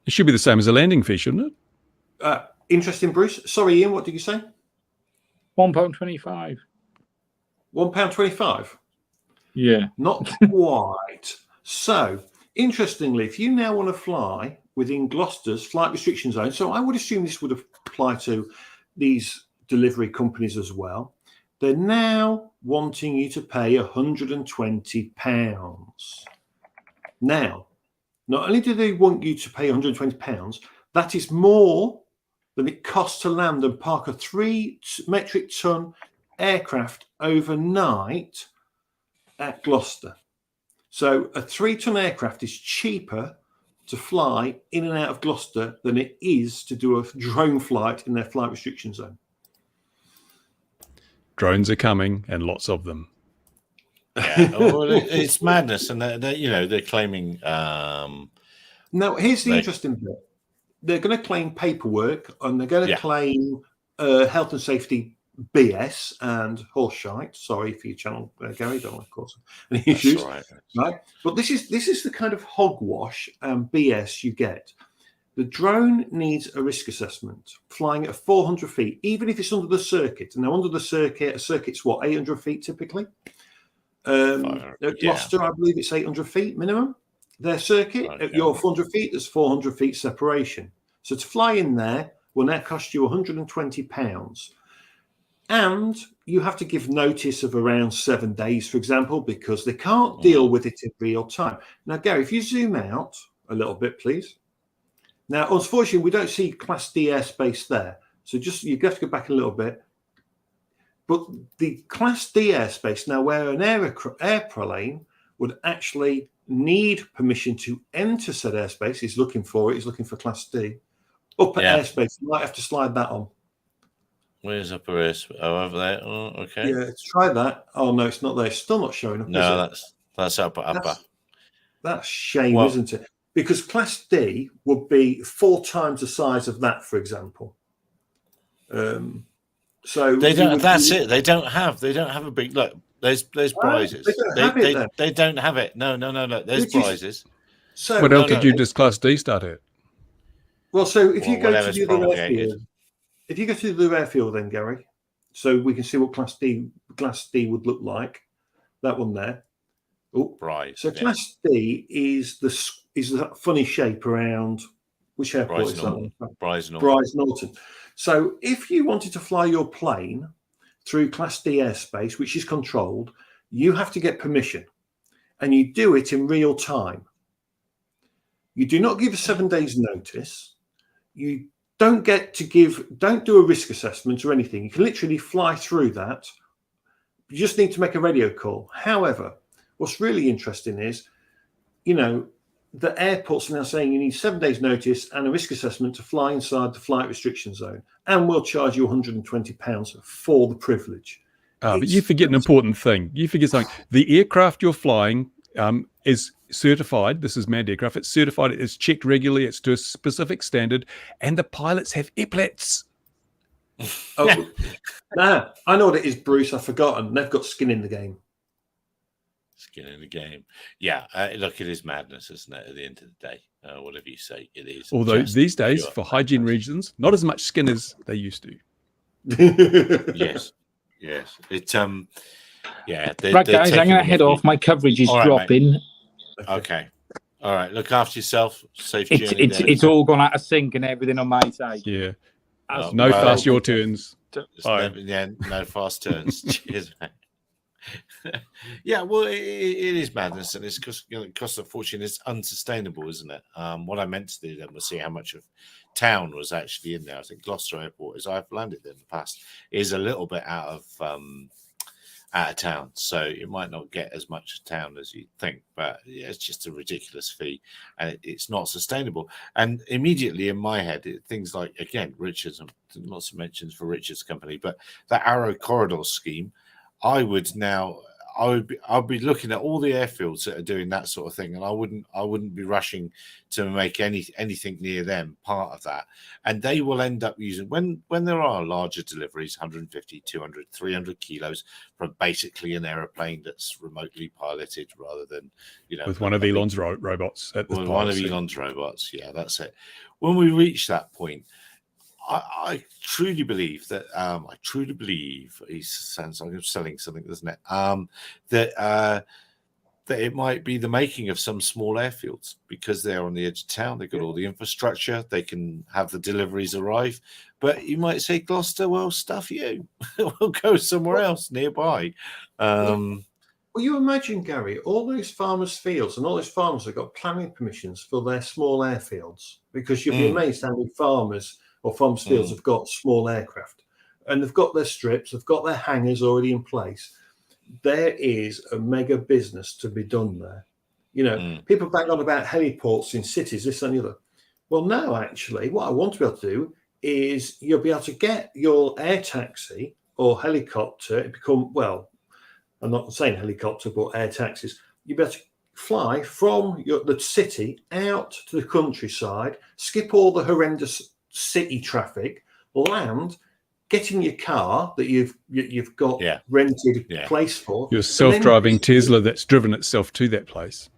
should be the same as a landing fee, shouldn't it? Interesting, Bruce. Sorry, Ian, what did you say? £1.25. £1.25? Yeah. Not quite. So, interestingly, if you now want to fly within Gloucester's flight restriction zone, so I would assume this would apply to these delivery companies as well, they're now wanting you to pay £120. Now, not only do they want you to pay £120, that is more than it costs to land and park a 3 metric ton aircraft overnight at Gloucester. So a 3-ton aircraft is cheaper to fly in and out of Gloucester than it is to do a drone flight in their flight restriction zone. Drones are coming, and lots of them. Yeah, well, it's madness, and they're claiming. Now, here's the interesting bit: they're going to claim paperwork, and they're going to claim health and safety BS and horseshite. Sorry for your channel, Gary. Don't of course any issues, right? But this is the kind of hogwash and BS you get. The drone needs a risk assessment, flying at 400 feet, even if it's under the circuit. And now under the circuit, a circuit's what, 800 feet typically? At Gloucester, I believe it's 800 feet minimum. Their circuit, at your 400 feet, there's 400 feet separation. So to fly in there will now cost you £120. And you have to give notice of around 7 days, for example, because they can't deal with it in real time. Now, Gary, if you zoom out a little bit, please. Now, unfortunately, we don't see Class D airspace there. So you have to go back a little bit. But the Class D airspace, now where an airplane would actually need permission to enter said airspace, he's looking for Class D. Upper airspace, you might have to slide that on. Where's upper airspace? Oh, over there. Oh, okay. Yeah, try that. Oh, no, it's not there. It's still not showing up. No, that's upper. That's shame, isn't it? Because Class D would be 4 times the size of that, for example. So they don't. That's it. They don't have a big look. There's prizes. They don't have it. No. There's prizes. So what altitude does Class D start at? Well, so if you go to the other airfield, the airfield, then Gary, so we can see what Class D would look like. That one there. Oh, right. So Class D is the funny shape around which airport is that? Brize Norton. So if you wanted to fly your plane through Class D airspace, which is controlled, you have to get permission, and you do it in real time. You do not give 7 days notice. You don't do a risk assessment or anything. You can literally fly through that. You just need to make a radio call. However, what's really interesting is, the airports are now saying you need 7 days notice and a risk assessment to fly inside the flight restriction zone, and we'll charge you £120 for the privilege. But you forget an important thing. You forget something. The aircraft you're flying is certified. This is manned aircraft. It's certified. It's checked regularly. It's to a specific standard, and the pilots have epaulets. Oh, nah, I know what it is, Bruce. I've forgotten. They've got skin in the game. Skin in the game. Yeah, look, it is madness, isn't it? At the end of the day, whatever you say, it is. Although these days, for hygiene reasons, not as much skin as they used to. Yes. It's yeah. Right, guys, I'm going to head off. My coverage is dropping. Mate. Okay. All right. Look after yourself. Safe journey. It's all gone out of sync and everything on my side. Yeah. No fast your turns. No fast turns. Cheers, mate. Yeah, well, it is madness, and it's because it costs a fortune. It's unsustainable, isn't it? What I meant to do then was see how much of town was actually in there. I think Gloucester Airport, as I've landed in the past, is a little bit out of town, so it might not get as much town as you think, but yeah, it's just a ridiculous fee, and it's not sustainable. And immediately in my head, things like, again, Richards, lots of mentions for Richards Company, but that Arrow Corridor scheme, I'll be looking at all the airfields that are doing that sort of thing, and I wouldn't be rushing to make anything near them part of that. And they will end up using, when there are larger deliveries, 150, 200, 300 kilos from basically an aeroplane that's remotely piloted rather than, with one of Elon's robots. One of Elon's robots. Yeah, that's it. When we reach that point, I truly believe that he sounds like I'm selling something, doesn't it? That it might be the making of some small airfields, because they're on the edge of town. They've got all the infrastructure. They can have the deliveries arrive. But you might say, Gloucester, well, stuff you. We'll go somewhere else nearby. Well, you imagine, Gary, all those farmers' fields and all those farmers have got planning permissions for their small airfields, because you'll be amazed how many farmers or farmers' fields have got small aircraft, and they've got their strips, they've got their hangars already in place. There is a mega business to be done there. People bang on about heliports in cities, this and the other. Well, no, actually, what I want to be able to do is you'll be able to get your air taxi or helicopter, I'm not saying helicopter, but air taxis. You'll be able to fly from the city out to the countryside, skip all the horrendous city traffic, land, get in your car that you've got rented place for. Your self-driving Tesla that's driven itself to that place.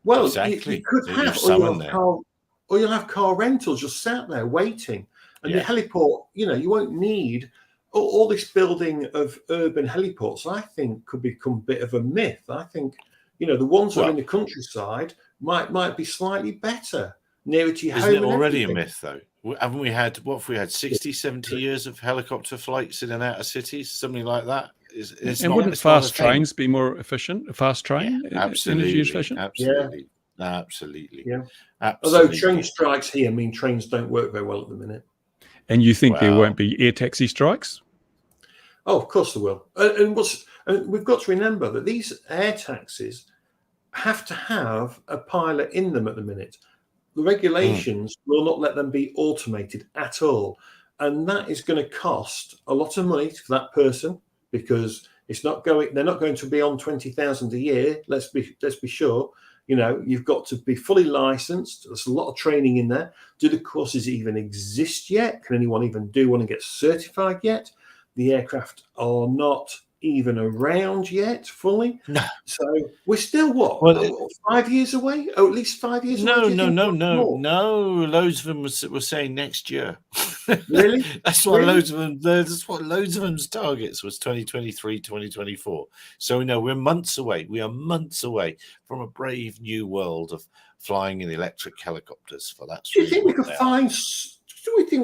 Well, exactly. You could have, or you'll have car rentals just sat there waiting. And the heliport, you won't need all this building of urban heliports. I think could become a bit of a myth. I think, the ones that are in the countryside might be slightly better, nearer to your home. Isn't it already a myth, though? Haven't we had, 60, 70 years of helicopter flights in and out of cities, something like that? Wouldn't fast trains be more efficient? A fast train? Yeah, absolutely. Energy efficient? Absolutely. Yeah. Absolutely. Yeah. Absolutely. Although train strikes here mean trains don't work very well at the minute. And you think there won't be air taxi strikes? Oh, of course there will. And we've got to remember that these air taxis have to have a pilot in them at the minute. The regulations will not let them be automated at all. And that is going to cost a lot of money for that person, because they're not going to be on 20,000 a year. Let's be sure. You've got to be fully licensed. There's a lot of training in there. Do the courses even exist yet? Can anyone even do one and get certified yet? The aircraft are not even around yet fully. No. So we're still 5 years away? Oh, at least 5 years away? No. Loads of them were saying next year. Really? That's what loads of them's targets was 2023, 2024. So we're months away. We are months away from a brave new world of flying in electric helicopters for that. Do you think we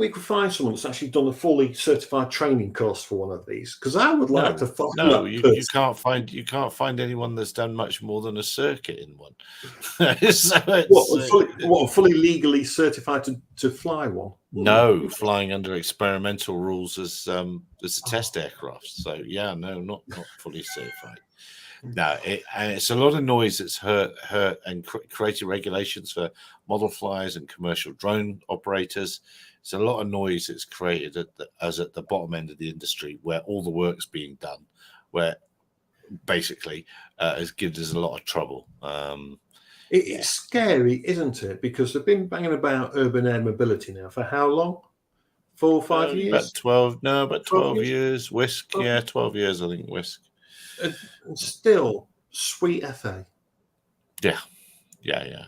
could find someone that's actually done a fully certified training course for one of these? Because I would like to find. No, you can't find anyone that's done much more than a circuit in one. Fully legally certified to fly one? No, flying under experimental rules as a test aircraft. So not fully certified. No, and it's a lot of noise that's hurt and created regulations for model flyers and commercial drone operators. It's a lot of noise that's created at the bottom end of the industry, where all the work's being done, where basically has given us a lot of trouble. It's scary, isn't it? Because they've been banging about urban air mobility now for how long? 4 or 5 years? About 12. No, about 12 years. Whisk, 12 years, I think. Whisk. And still, sweet FA. Yeah.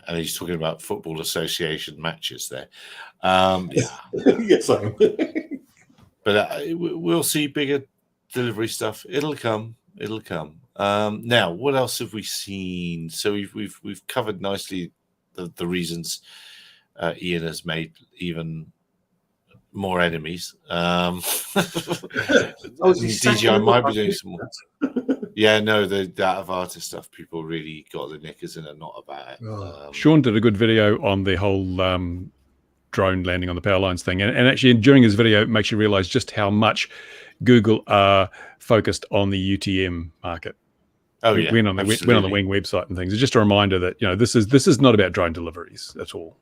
And he's talking about Football Association matches there. Yeah. Yes, I am. But we'll see bigger delivery stuff. It'll come. Now, what else have we seen? So we've covered nicely the reasons Ian has made even more enemies. DJI might be doing some more. Yeah, no, that Avata stuff, people really got the knickers in a knot about it. Sean did a good video on the whole drone landing on the power lines thing. And actually, during his video, it makes you realize just how much Google are focused on the UTM market. Oh, yeah. Went on the Wing website and things. It's just a reminder that, this is not about drone deliveries at all.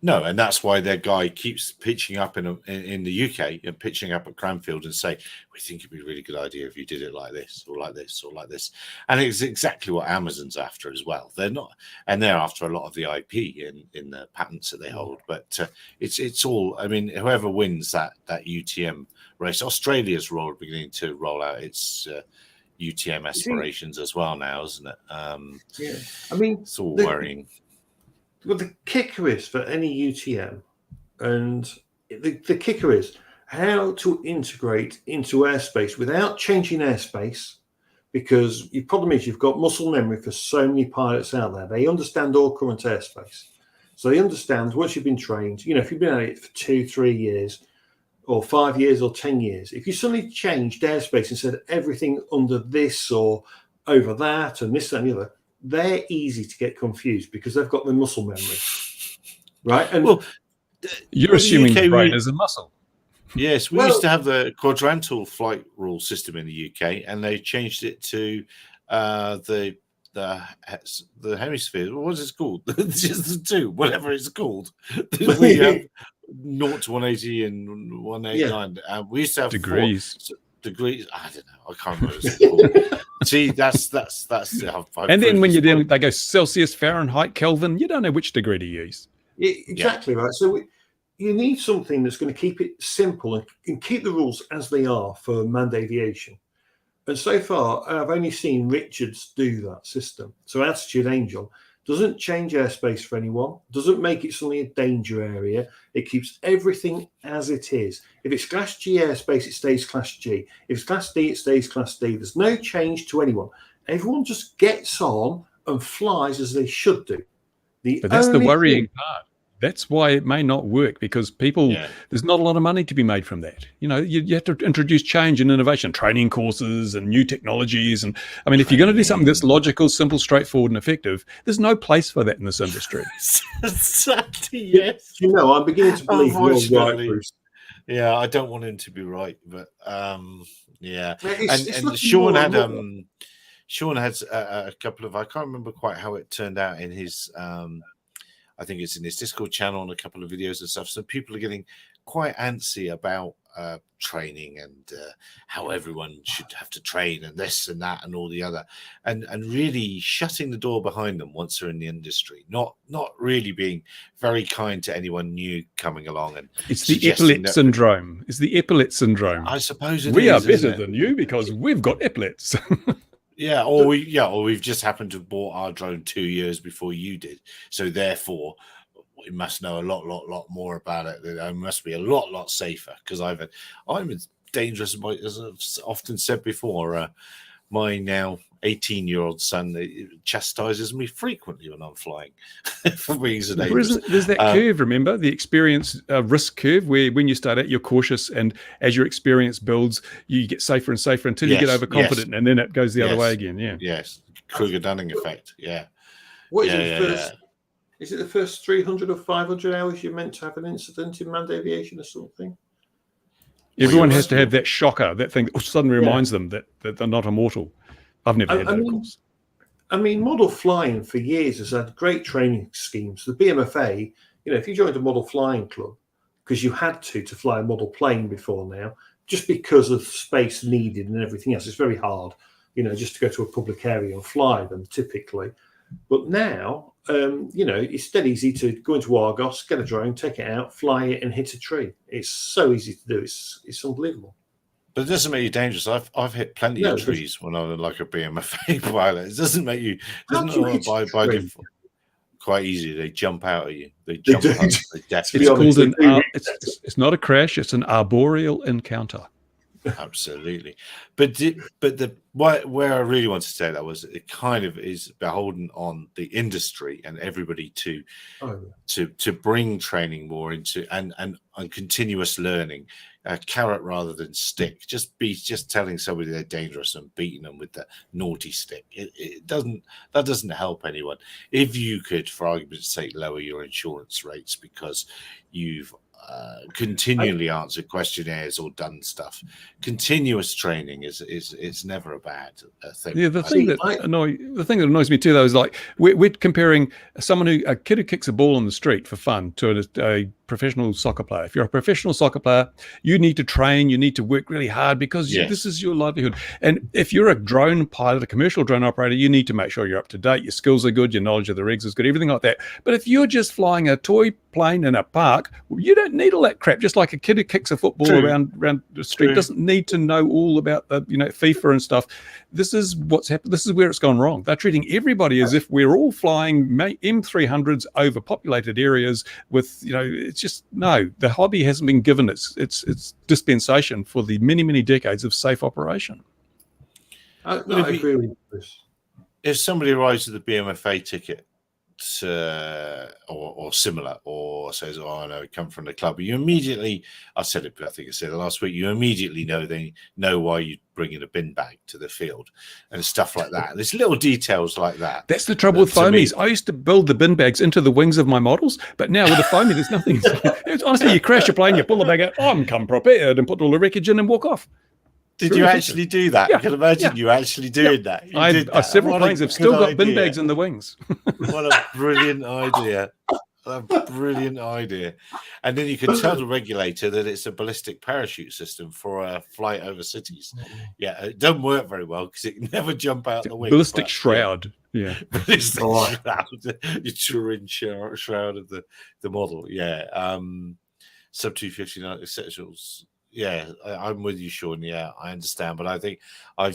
No, and that's why their guy keeps pitching up in the UK and pitching up at Cranfield and say, we think it'd be a really good idea if you did it like this or like this or like this. And it's exactly what Amazon's after as well. They're after a lot of the IP in the patents that they hold. But it's all, I mean, whoever wins that UTM race, Australia's beginning to roll out its UTM aspirations as well now, isn't it? Yeah, I mean, it's all worrying. Well, the kicker is for any UTM, and the kicker is how to integrate into airspace without changing airspace, because the problem is you've got muscle memory for so many pilots out there. They understand all current airspace. So they understand once you've been trained, if you've been at it for 2-3 years or 5 years or 10 years, if you suddenly changed airspace and said everything under this or over that and this, that, and the other, they're easy to get confused because they've got the muscle memory, right? And you're assuming the brain is a muscle. Yes, we used to have the quadrantal flight rule system in the UK, and they changed it to the hemisphere. What is it called? Just the two, whatever it's called. We have 0 to 180 and 189. We used to have degrees. Degrees. I don't know. I can't remember. What it's called. See, that's. And then when you're dealing, they go Celsius, Fahrenheit, Kelvin. You don't know which degree to use. Exactly right. So you need something that's going to keep it simple and keep the rules as they are for manned aviation. And so far, I've only seen Richards do that system. So Attitude Angel doesn't change airspace for anyone, doesn't make it suddenly a danger area. It keeps everything as it is. If it's Class G airspace, it stays Class G. If it's Class D, it stays Class D. There's no change to anyone. Everyone just gets on and flies as they should do. But that's the worrying part. That's why it may not work, because there's not a lot of money to be made from that. You have to introduce change and innovation, training courses and new technologies. And I mean, if you're going to do something that's logical, simple, straightforward and effective, there's no place for that in this industry. Exactly, yes. I'm beginning to believe you're right, Bruce. Yeah, I don't want him to be right, but yeah. It's Sean had a couple of, I can't remember quite how it turned out in his I think it's in his Discord channel and a couple of videos and stuff. So people are getting quite antsy about training and how everyone should have to train and this and that and all the other, and really shutting the door behind them once they're in the industry. Not really being very kind to anyone new coming along. And it's the epaulette syndrome. It's the epaulette syndrome. I suppose we are better than you because we've got epaulettes. Yeah, or we've just happened to have bought our drone 2 years before you did, so therefore we must know a lot more about it. It must be a lot safer because I'm as dangerous, as I've often said before. My now 18-year-old son chastises me frequently when I'm flying for being so dangerous. There's that curve, remember, the experience risk curve, where when you start out, you're cautious, and as your experience builds, you get safer and safer until you get overconfident, and then it goes the other way again. Yeah. Yes. Kruger-Dunning effect. Yeah. What is it first? Is it the first 300 or 500 hours you're meant to have an incident in manned aviation or something? Everyone has to have that shocker, that thing that suddenly reminds them that they're not immortal. I've never had that, of course. I mean, model flying for years has had great training schemes. The BMFA, if you joined a model flying club, because you had to fly a model plane before now, just because of space needed and everything else, it's very hard, just to go to a public area and fly them typically. But now, it's dead easy to go into Argos, get a drone, take it out, fly it, and hit a tree. It's so easy to do. It's unbelievable. But it doesn't make you dangerous. I've hit plenty of trees when I was like a BMFA pilot. It doesn't make you. By default, quite easy. They jump out at you. They jump out. It's called it's not a crash. It's an arboreal encounter. Absolutely, but where I really want to say that was it kind of is beholden on the industry and everybody to bring training more into and continuous learning, carrot rather than stick. Just telling somebody they're dangerous and beating them with the naughty stick. That doesn't help anyone. If you could, for argument's sake, lower your insurance rates because you've continually answered questionnaires or done stuff. Continuous training is never a bad thing. Yeah, the thing that annoys me too, though, is like we're comparing a kid who kicks a ball on the street for fun to a professional soccer player. If you're a professional soccer player, you need to train, you need to work really hard because this is your livelihood. And if you're a drone pilot, a commercial drone operator, you need to make sure you're up to date, your skills are good, your knowledge of the regs is good, everything like that. But if you're just flying a toy plane in a park, you don't need all that crap. Just like a kid who kicks a football around the street doesn't need to know all about the FIFA and stuff. This is what's happened. This is where it's gone wrong. They're treating everybody as if we're all flying M300s over populated areas with, it's just, no, the hobby hasn't been given its dispensation for the many, many decades of safe operation. I agree with this. If somebody arrives with a BMFA ticket or similar, or says, "Oh no, it come from the club," you immediately, I said it last week, you immediately know they know why you bringing a bin bag to the field and stuff like that. There's little details like that. That's the trouble with foamies. I used to build the bin bags into the wings of my models, but now with the foamy, there's nothing. It's honestly, you crash your plane, you pull the bag out, I'm come prepared, and put all the wreckage in and walk off. Did you actually do that? Yeah. I can imagine you actually doing that. Several planes have still got bin bags in the wings. What a brilliant idea. A brilliant idea. And then you can tell the regulator that it's a ballistic parachute system for a flight over cities. Yeah, it doesn't work very well because it can never jump out the wing. Ballistic shroud. Yeah. Ballistic shroud. Your Turin shroud of the model. Yeah. Sub 259 essentials. Yeah, I'm with you, Sean. Yeah, I understand. But I think I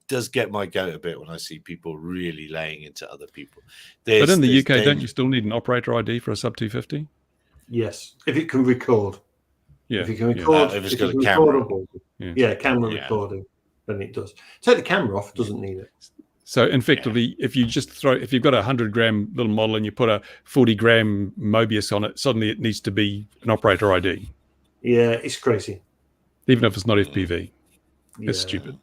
does get my goat a bit when I see people really laying into other people. But in the UK, don't you still need an operator ID for a sub 250? Yes, if it can record. Yeah, if it can record, if it's got a camera. Camera recording, then it does. Take the camera off, doesn't need it. So effectively, if you've got a 100-gram little model and you put a 40-gram Mobius on it, suddenly it needs to be an operator ID. Yeah, it's crazy. Even if it's not FPV, it's stupid.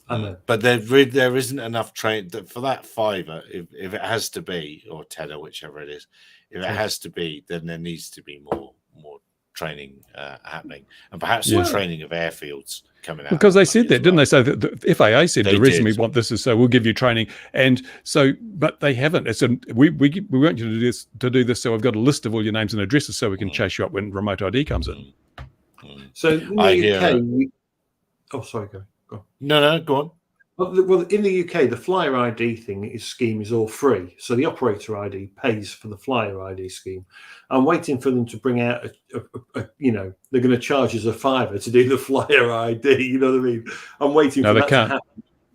I know. But there isn't enough train for that $5. If it has to be, or $10, whichever it is, if it has to be, then there needs to be more training happening, and perhaps some training of airfields coming out. Because they said that, didn't they? So the FAA said the reason we want this is so we'll give you training, and so but they haven't. It's we want you to do this, so we've got a list of all your names and addresses, so we can chase you up when remote ID comes in. So in the UK, sorry, go on. No, go on. Well, in the UK, the flyer ID scheme is all free. So the operator ID pays for the flyer ID scheme. I'm waiting for them to bring out they're going to charge us a $5 to do the flyer ID. You know what I mean? I'm waiting for that to happen.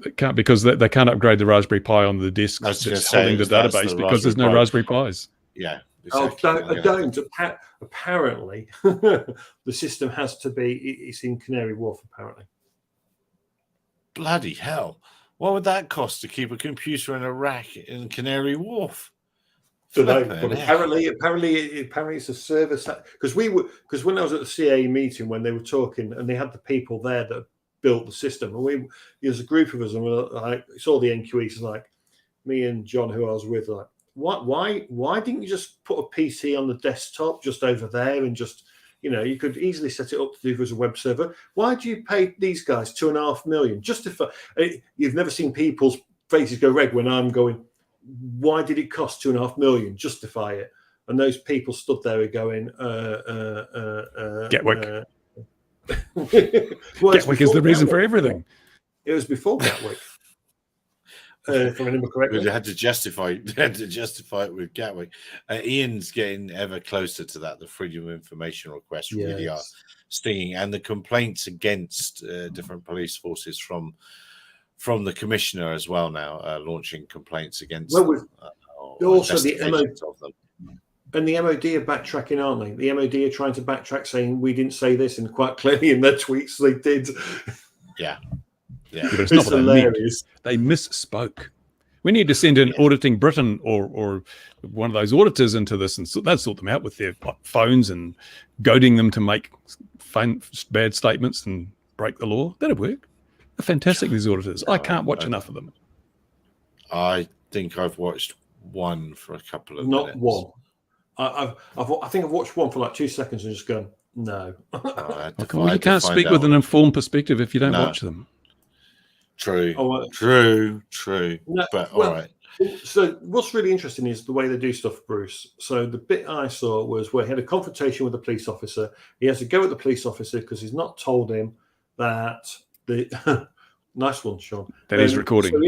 They can't, because they can't upgrade the Raspberry Pi on the disk that's holding the database because there's no Raspberry Pis. Yeah. Exactly. Apparently, the system has to be. It's in Canary Wharf. Apparently. Bloody hell! What would that cost to keep a computer in a rack in Canary Wharf? But apparently it's a service because when I was at the CA meeting when they were talking and they had the people there that built the system and there's a group of us and we're like, it's all the NQEs, like me and John who I was with, like why didn't you just put a PC on the desktop just over there and just You know, you could easily set it up to do as a web server. Why do you pay these guys $2.5 million? Justify. You've never seen people's faces go red when I'm going, why did it cost $2.5 million? Justify it. And those people stood there going, Gatwick. Well, Gatwick is the reason for everything. It was before Gatwick. If I remember correctly, they had to justify it with Gatwick. Ian's getting ever closer to that. The freedom of information requests really are stinging, and the complaints against different police forces from the commissioner as well now, launching complaints against. Well, also the MOD of them. And the MOD are backtracking, aren't they? The MOD are trying to backtrack, saying we didn't say this, and quite clearly in their tweets they did. Yeah. But it's not what hilarious. They misspoke. We need to send in Auditing Britain or one of those auditors into this, and they'll sort them out with their phones and goading them to make bad statements and break the law. That'll work. They're fantastic, these auditors. I can't watch enough of them. I think I've watched one for a couple of minutes. Not one. I think I've watched one for like 2 seconds and just gone, no. You can't speak with an informed perspective if you don't watch them. True. True. No, but all right. So what's really interesting is the way they do stuff, Bruce. So the bit I saw was where he had a confrontation with a police officer. He has to go at the police officer because he's not told him that the nice one, Sean. That is recording. So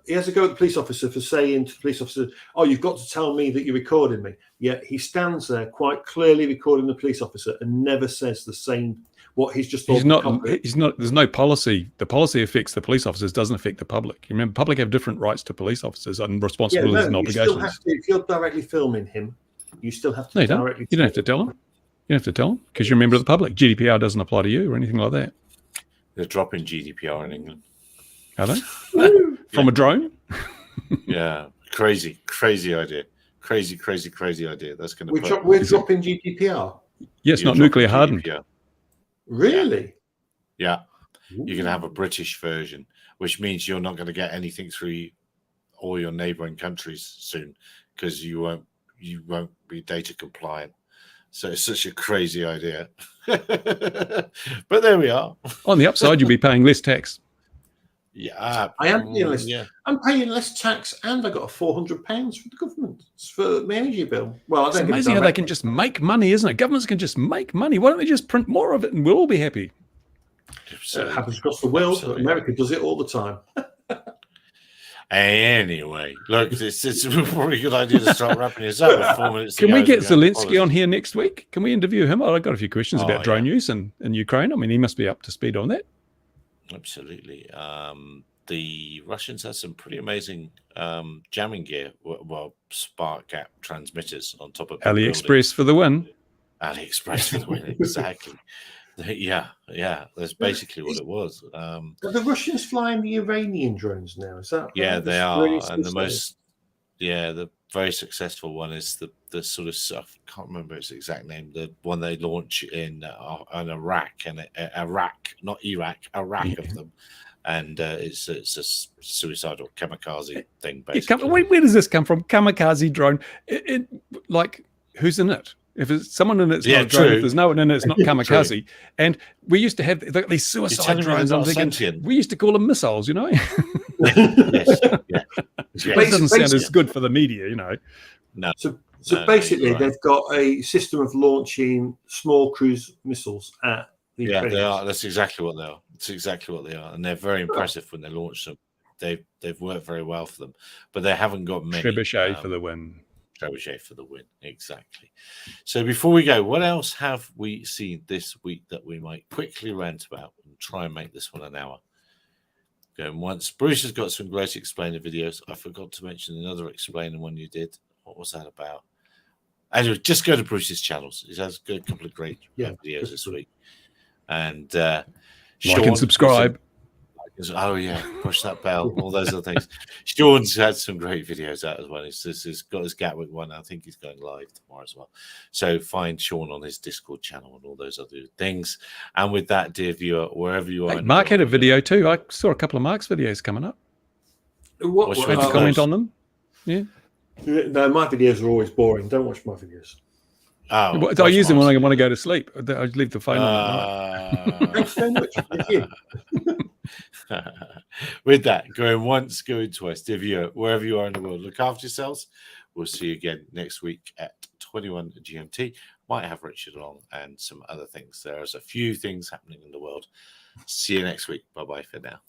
he has to go at the police officer for saying to the police officer, "Oh, you've got to tell me that you're recording me." Yet he stands there quite clearly recording the police officer and never says the same. What he's just he's not. There's no policy. The policy affects the police officers, doesn't affect the public. You remember, public have different rights to police officers and responsibilities and obligations. If you're directly filming him, you still have to directly. You don't have to tell him. You don't have to tell him because you're a member of the public. GDPR doesn't apply to you or anything like that. They're dropping GDPR in England. Are they? From a drone? Yeah, crazy idea. Crazy idea. That's going to. We're dropping GDPR. Yes, not nuclear hardened. GDPR. Really? Yeah. You're going to have a British version, which means you're not going to get anything through all your neighboring countries soon because you won't be data compliant. So it's such a crazy idea. But there we are. On the upside, you'll be paying less tax. Yeah, I am paying less. Yeah. I'm paying less tax, and I got £400 from the government for my energy bill. Well, it's amazing how they can just make money, isn't it? Governments can just make money. Why don't they just print more of it, and we'll all be happy? It happens across the world. Absolutely. America does it all the time. Anyway, look, it's probably a good idea to start wrapping this up with 4 minutes. Can we get Zelensky on here next week? Can we interview him? I've got a few questions about drone use in Ukraine. I mean, he must be up to speed on that. Absolutely. The Russians had some pretty amazing jamming gear, spark gap transmitters on top of AliExpress for the win. AliExpress for the win, exactly. Yeah, that's basically what it was. Are the Russians flying the Iranian drones now? Is that? Yeah, they are. And the very successful one is the sort of stuff. I can't remember its exact name. The one they launch in Iraq and Iraq, not Iraq, Iraq of them, and it's a suicidal kamikaze thing. Basically, where does this come from? Kamikaze drone. Like, who's in it? If it's someone in it, it's not a drone. If there's no one in it, it's not kamikaze. True. And we used to have these suicide drones. I'm thinking, we used to call them missiles, you know? Yes. Yeah. It doesn't sound as good for the media, you know. No. So basically, they've got a system of launching small cruise missiles at the Ukrainians. They are. That's exactly what they are. It's exactly what they are, and they're very impressive when they launch them. They've worked very well for them, but they haven't got many. Trebuchet for the win. Trebuchet for the win, exactly. So before we go, what else have we seen this week that we might quickly rant about and try and make this one an hour? Going once. Bruce has got some great explainer videos. I forgot to mention another explainer one you did. What was that about? Anyway, just go to Bruce's channels. He has a couple of great videos this week. And Sean, and subscribe. Oh yeah, push that bell, all those other things. Sean's had some great videos out as well. He's got his Gatwick one. I think he's going live tomorrow as well. So find Sean on his Discord channel and all those other things. And with that, dear viewer, wherever you are, Mark had a video too. I saw a couple of Mark's videos coming up. What Would you comment on them? Yeah. No, my videos are always boring. Don't watch my videos. Oh, I use them when I want to go to sleep. I leave the phone on at night. Thanks so much. Thank you. With that, going once, going twice. If you, wherever you are in the world, look after yourselves. We'll see you again next week at 21 GMT. Might have Richard along and some other things. There's a few things happening in the world. See you next week. Bye-bye for now.